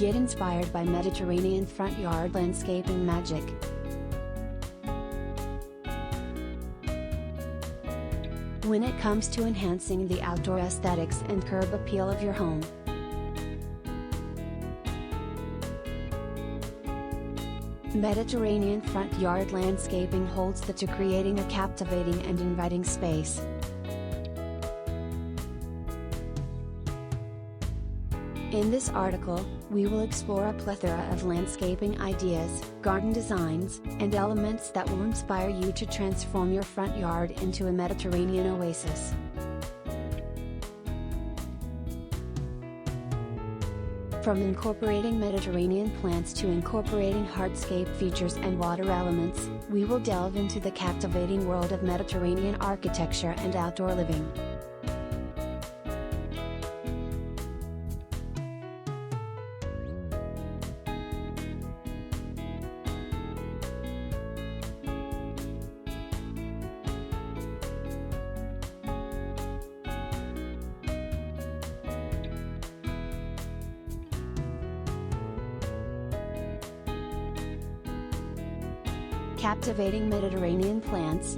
Get inspired by Mediterranean front yard landscaping magic. When it comes to enhancing the outdoor aesthetics and curb appeal of your home, Mediterranean front yard landscaping holds the key to creating a captivating and inviting space. In this article, we will explore a plethora of landscaping ideas, garden designs, and elements that will inspire you to transform your front yard into a Mediterranean oasis. From incorporating Mediterranean plants to incorporating hardscape features and water elements, we will delve into the captivating world of Mediterranean architecture and outdoor living. Captivating Mediterranean plants.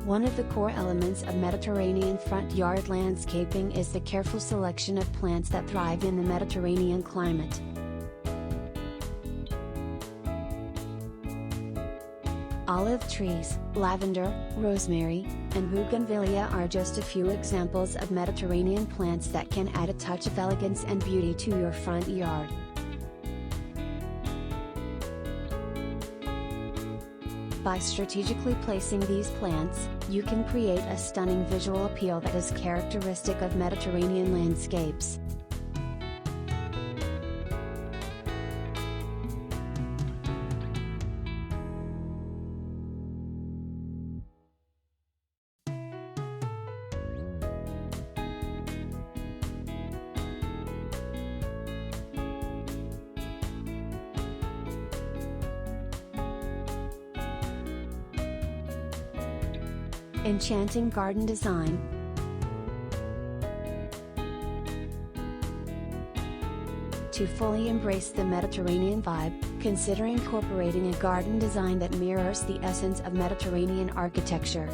One of the core elements of Mediterranean front yard landscaping is the careful selection of plants that thrive in the Mediterranean climate. Olive trees, lavender, rosemary, and bougainvillea are just a few examples of Mediterranean plants that can add a touch of elegance and beauty to your front yard. By strategically placing these plants, you can create a stunning visual appeal that is characteristic of Mediterranean landscapes. Enchanting garden design. To fully embrace the Mediterranean vibe, consider incorporating a garden design that mirrors the essence of Mediterranean architecture.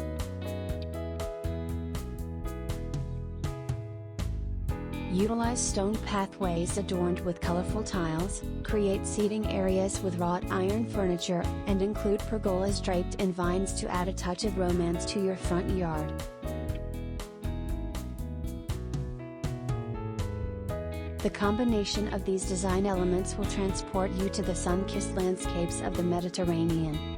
Utilize stone pathways adorned with colorful tiles, create seating areas with wrought iron furniture, and include pergolas draped in vines to add a touch of romance to your front yard. The combination of these design elements will transport you to the sun-kissed landscapes of the Mediterranean.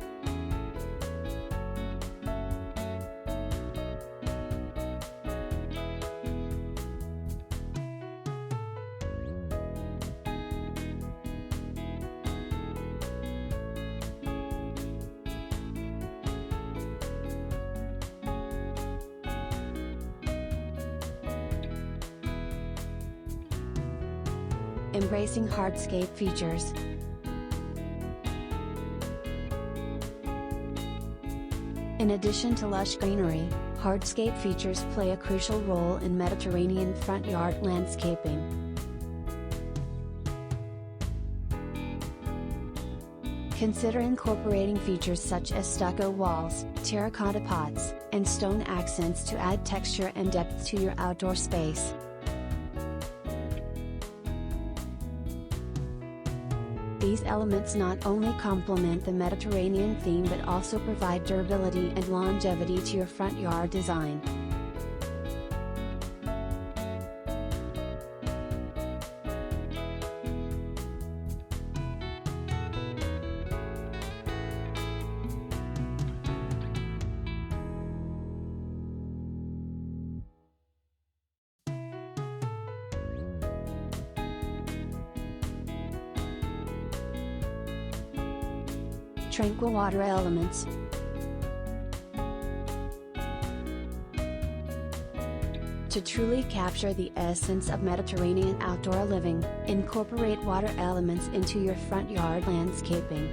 Embracing hardscape features. In addition to lush greenery, hardscape features play a crucial role in Mediterranean front yard landscaping. Consider incorporating features such as stucco walls, terracotta pots, and stone accents to add texture and depth to your outdoor space. These elements not only complement the Mediterranean theme but also provide durability and longevity to your front yard design. Tranquil water elements. To truly capture the essence of Mediterranean outdoor living, incorporate water elements into your front yard landscaping.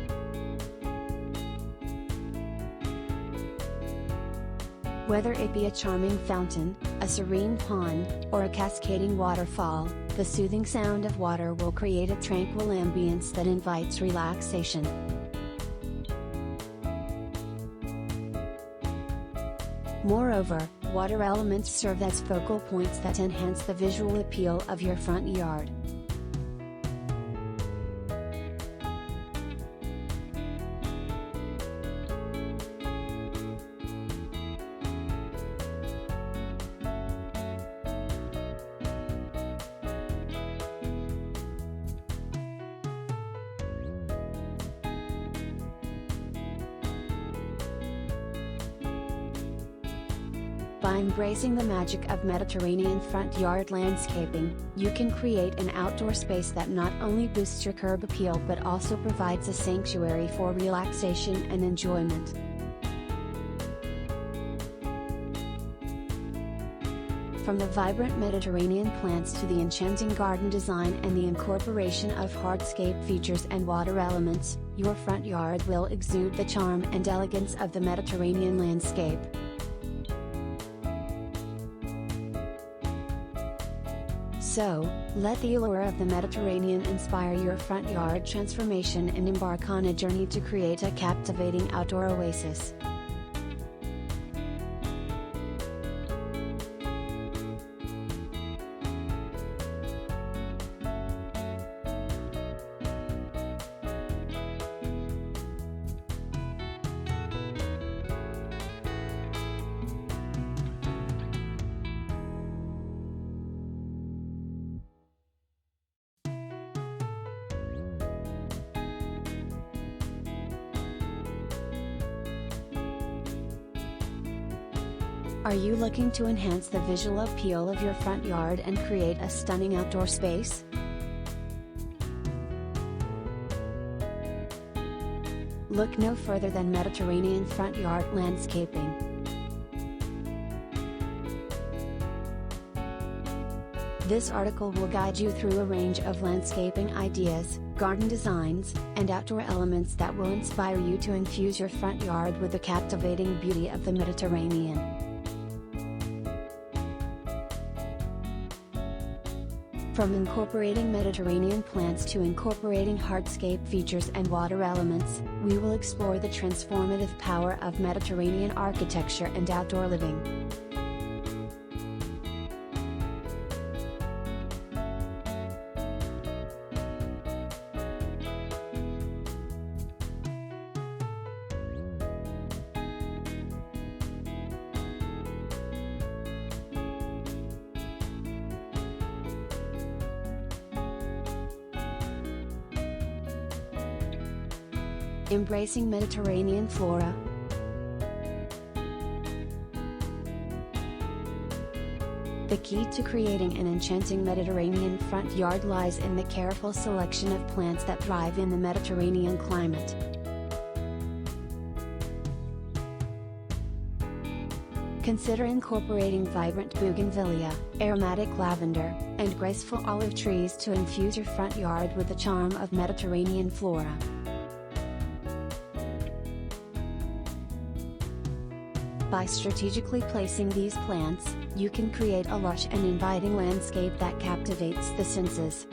Whether it be a charming fountain, a serene pond, or a cascading waterfall, the soothing sound of water will create a tranquil ambience that invites relaxation. Moreover, water elements serve as focal points that enhance the visual appeal of your front yard. By embracing the magic of Mediterranean front yard landscaping, you can create an outdoor space that not only boosts your curb appeal but also provides a sanctuary for relaxation and enjoyment. From the vibrant Mediterranean plants to the enchanting garden design and the incorporation of hardscape features and water elements, your front yard will exude the charm and elegance of the Mediterranean landscape. So, let the allure of the Mediterranean inspire your front yard transformation and embark on a journey to create a captivating outdoor oasis. Are you looking to enhance the visual appeal of your front yard and create a stunning outdoor space? Look no further than Mediterranean front yard landscaping. This article will guide you through a range of landscaping ideas, garden designs, and outdoor elements that will inspire you to infuse your front yard with the captivating beauty of the Mediterranean. From incorporating Mediterranean plants to incorporating hardscape features and water elements, we will explore the transformative power of Mediterranean architecture and outdoor living. Embracing Mediterranean flora. The key to creating an enchanting Mediterranean front yard lies in the careful selection of plants that thrive in the Mediterranean climate. Consider incorporating vibrant bougainvillea, aromatic lavender, and graceful olive trees to infuse your front yard with the charm of Mediterranean flora. By strategically placing these plants, you can create a lush and inviting landscape that captivates the senses.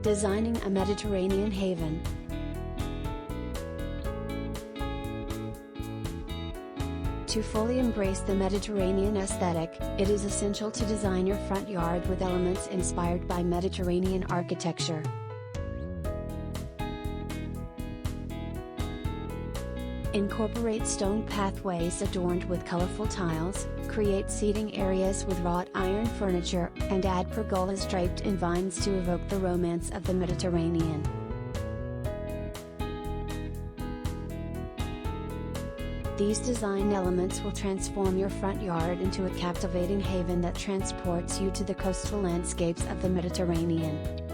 Designing a Mediterranean haven. To fully embrace the Mediterranean aesthetic, it is essential to design your front yard with elements inspired by Mediterranean architecture. Incorporate stone pathways adorned with colorful tiles, create seating areas with wrought iron furniture, and add pergolas draped in vines to evoke the romance of the Mediterranean. These design elements will transform your front yard into a captivating haven that transports you to the coastal landscapes of the Mediterranean.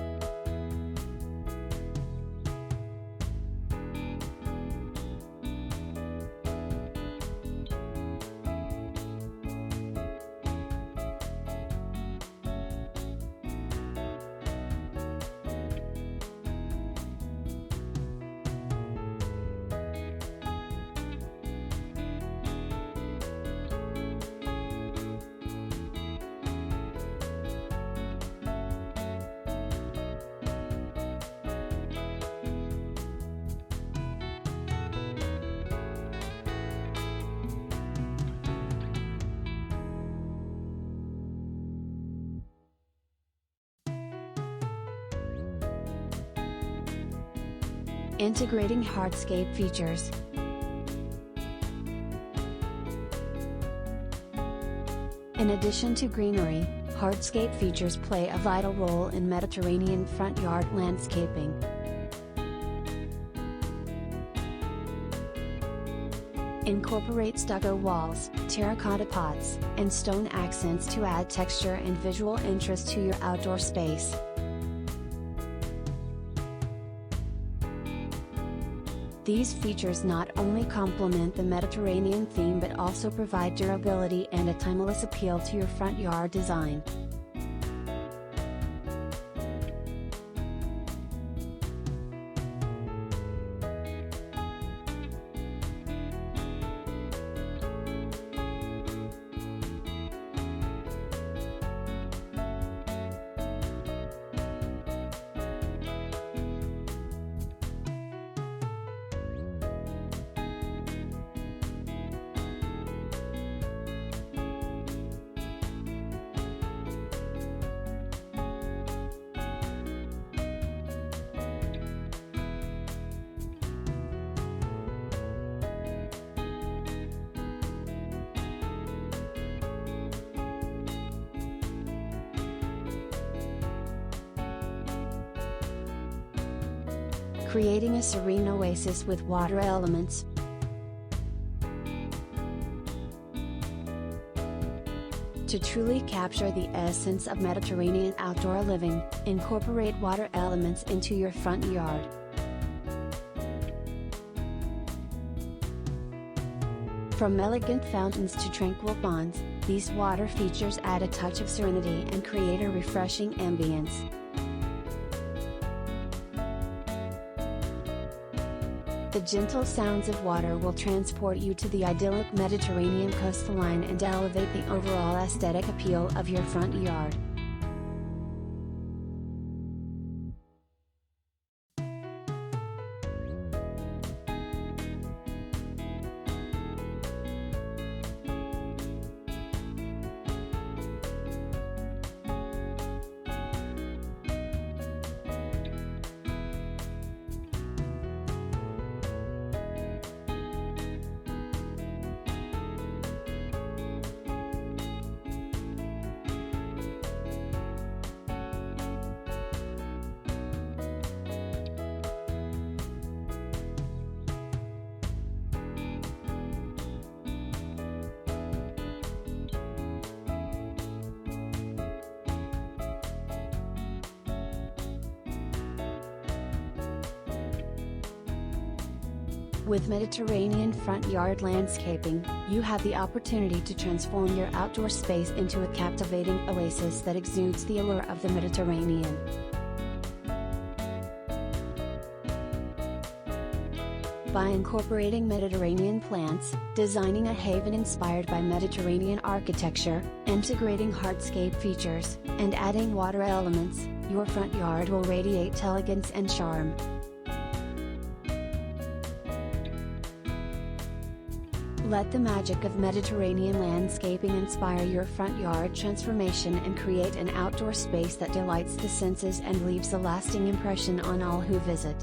Integrating hardscape features. In addition to greenery, hardscape features play a vital role in Mediterranean front yard landscaping. Incorporate stucco walls, terracotta pots, and stone accents to add texture and visual interest to your outdoor space. These features not only complement the Mediterranean theme but also provide durability and a timeless appeal to your front yard design. Creating a serene oasis with water elements. To truly capture the essence of Mediterranean outdoor living, incorporate water elements into your front yard. From elegant fountains to tranquil ponds, these water features add a touch of serenity and create a refreshing ambience. The gentle sounds of water will transport you to the idyllic Mediterranean coastline and elevate the overall aesthetic appeal of your front yard. With Mediterranean front yard landscaping, you have the opportunity to transform your outdoor space into a captivating oasis that exudes the allure of the Mediterranean. By incorporating Mediterranean plants, designing a haven inspired by Mediterranean architecture, integrating hardscape features, and adding water elements, your front yard will radiate elegance and charm. Let the magic of Mediterranean landscaping inspire your front yard transformation and create an outdoor space that delights the senses and leaves a lasting impression on all who visit.